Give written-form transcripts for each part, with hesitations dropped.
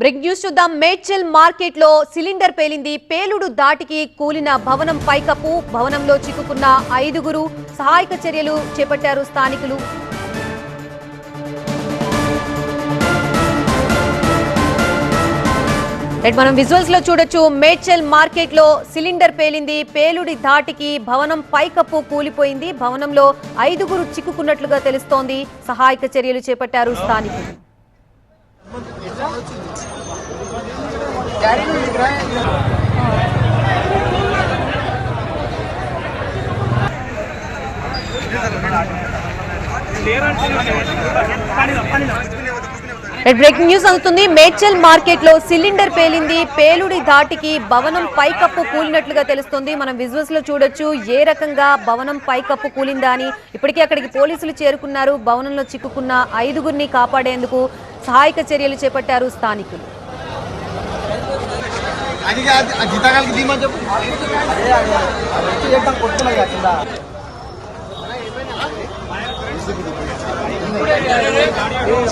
Break news చూద్దాం. Medchal market లో cylinder పేలింది. పేలుడు దాటికి కూలిన భవనం పైకప్పు. భవనంలో చిక్కుకున్న 5గురు. సహాయక చర్యలు చేపట్టారు స్థానికులు. మనం విజువల్స్ లో చూడొచ్చు. మేడ్చల్ మార్కెట్ లో సిలిండర్ పేలింది. పేలుడి ధాటికి భవనం పైకప్పు కూలిపోయింది. భవనంలో 5గురు చిక్కుకున్నట్లుగా తెలుస్తోంది. సహాయక చర్యలు చేపట్టారు స్థానికులు. బ్రేకింగ్ న్యూస్ అవుతుంది. మేడ్చల్ మార్కెట్ లో సిలిండర్ పేలింది. పేలుడి ధాటికి భవనం పైకప్పు కూలినట్లుగా తెలుస్తుంది. మనం విజువల్స్ లో చూడొచ్చు ఏ రకంగా భవనం పైకప్పు కూలిందా అని. ఇప్పటికే అక్కడికి పోలీసులు చేరుకున్నారు. భవనంలో చిక్కుకున్న 5గురిని కాపాడేందుకు సహాయక చర్యలు చేపట్టారు స్థానికులు.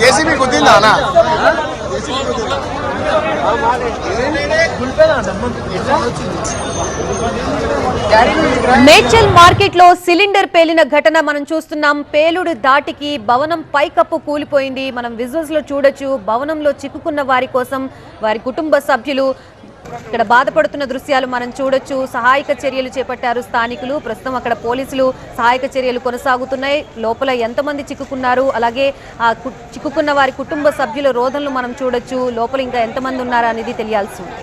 జేసీబీ కుదిందా అన్న? మేడ్చల్ మార్కెట్ లో సిలిండర్ పేలిన ఘటన మనం చూస్తున్నాం. పేలుడు దాటికి భవనం పైకప్పు కూలిపోయింది. మనం విజువల్స్ లో చూడొచ్చు. భవనంలో చిక్కుకున్న వారి కోసం వారి కుటుంబ సభ్యులు ఇక్కడ బాధపడుతున్న దృశ్యాలు మనం చూడొచ్చు. సహాయక చర్యలు చేపట్టారు స్థానికులు. ప్రస్తుతం అక్కడ పోలీసులు సహాయక చర్యలు కొనసాగుతున్నాయి. లోపల ఎంతమంది చిక్కుకున్నారు, అలాగే ఆ చిక్కుకున్న వారి కుటుంబ సభ్యుల రోదనలు మనం చూడొచ్చు. లోపల ఇంకా ఎంతమంది ఉన్నారా అనేది తెలియాల్సి ఉంది.